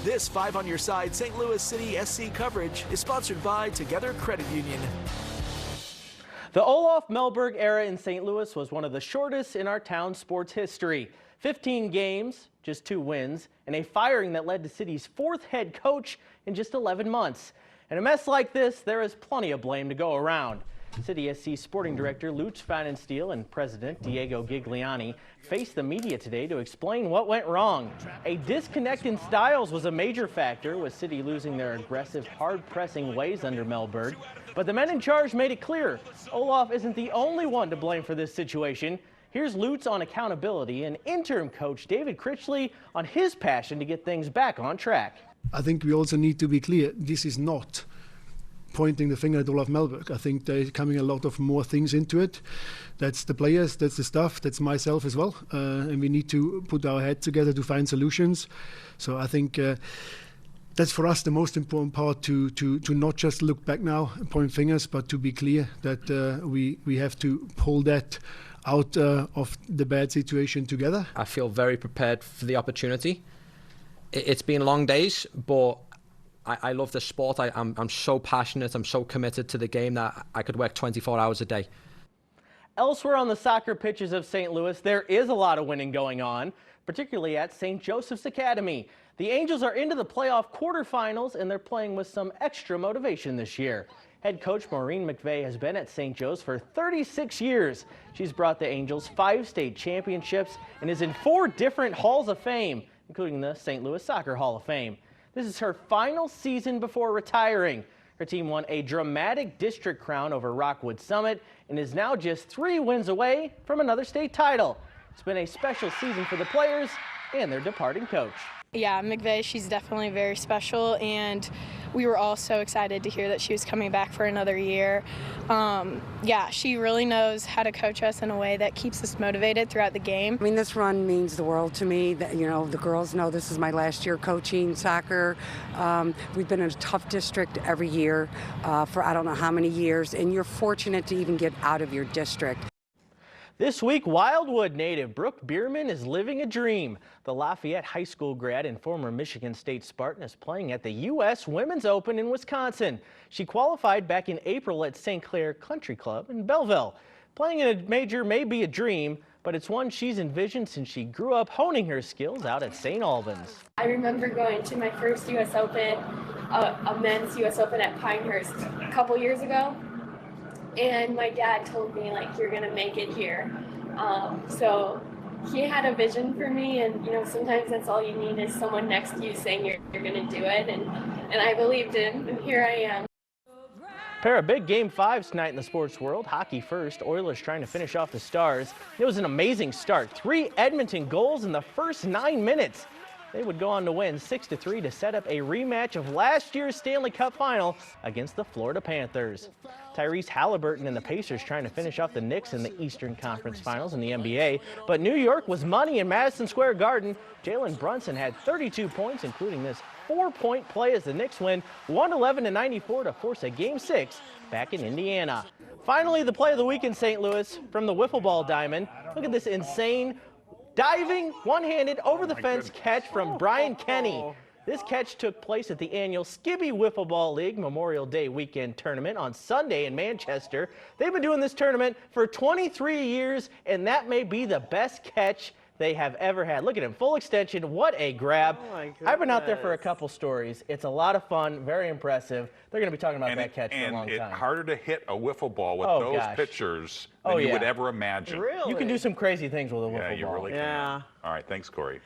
This 5 on Your Side St. Louis City SC coverage is sponsored by Together Credit Union. The Olaf Melberg era in St. Louis was one of the shortest in our town's sports history. 15 games, just 2 wins, and a firing that led to City's 4th head coach in just 11 months. In a mess like this, there is plenty of blame to go around. City SC Sporting Director Lutz Pfannenstiel and President Diego Gigliani faced the media today to explain what went wrong. A disconnect in styles was a major factor, with City losing their aggressive, hard-pressing ways under Melberg. But the men in charge made it clear Olaf isn't the only one to blame for this situation. Here's Lutz on accountability and interim coach David Critchley on his passion to get things back on track. I think we also need to be clear, this is not pointing the finger at Olaf Melberg. I think there's coming a lot of more things into it. That's the players, that's the staff, that's myself as well. And we need to put our head together to find solutions. So I think that's for us the most important part, to not just look back now and point fingers, but to be clear that we have to pull that out of the bad situation together. I feel very prepared for the opportunity. It's been long days, but I love the sport. I'm so passionate, I'm so committed to the game that I could work 24 hours a day. Elsewhere on the soccer pitches of St. Louis, there is a lot of winning going on, particularly at St. Joseph's Academy. The Angels are into the playoff quarterfinals, and they're playing with some extra motivation this year. Head coach Maureen McVeigh has been at St. Joe's for 36 years. She's brought the Angels 5 state championships and is in 4 different halls of fame, including the St. Louis Soccer Hall of Fame. This is her final season before retiring. Her team won a dramatic district crown over Rockwood Summit and is now just 3 wins away from another state title. It's been a special season for the players and their departing coach. Yeah, McVeigh, she's definitely very special, and we were all so excited to hear that she was coming back for another year. Yeah, she really knows how to coach us in a way that keeps us motivated throughout the game. I mean, this run means the world to me. That, you know, the girls know this is my last year coaching soccer. We've been in a tough district every year for I don't know how many years, and you're fortunate to even get out of your district. This week, Wildwood native Brooke Bierman is living a dream. The Lafayette High School grad and former Michigan State Spartan is playing at the U.S. Women's Open in Wisconsin. She qualified back in April at St. Clair Country Club in Belleville. Playing in a major may be a dream, but it's one she's envisioned since she grew up honing her skills out at St. Albans. I remember going to my first U.S. Open, a men's U.S. Open at Pinehurst a couple years ago. And my dad told me, like, you're going to make it here. So he had a vision for me, and, you know, sometimes that's all you need is someone next to you saying you're going to do it. And I believed him, and here I am. Pair of big Game 5s tonight in the sports world. Hockey first, Oilers trying to finish off the Stars. It was an amazing start. 3 Edmonton goals in the first 9 minutes. They would go on to win 6-3 to set up a rematch of last year's Stanley Cup final against the Florida Panthers. Tyrese Halliburton and the Pacers trying to finish off the Knicks in the Eastern Conference Finals in the NBA. But New York was money in Madison Square Garden. Jalen Brunson had 32 points, including this 4-point play as the Knicks win 111-94 to force a Game 6 back in Indiana. Finally, the play of the week in St. Louis from the wiffle ball diamond. Look at this insane diving, one-handed, over-the-fence catch from Brian Kenny. This catch took place at the annual Skibby Wiffle Ball League Memorial Day weekend tournament on Sunday in Manchester. They've been doing this tournament for 23 years, and that may be the best catch they have ever had. Look at him, full extension. What a grab. I've been out there for a couple stories. It's a lot of fun, very impressive. They're going to be talking about that catch for a long time. And it's harder to hit a wiffle ball with those pitchers than you would ever imagine. Really? You can do some crazy things with a wiffle ball. Yeah, you really can. All right, thanks, Corey.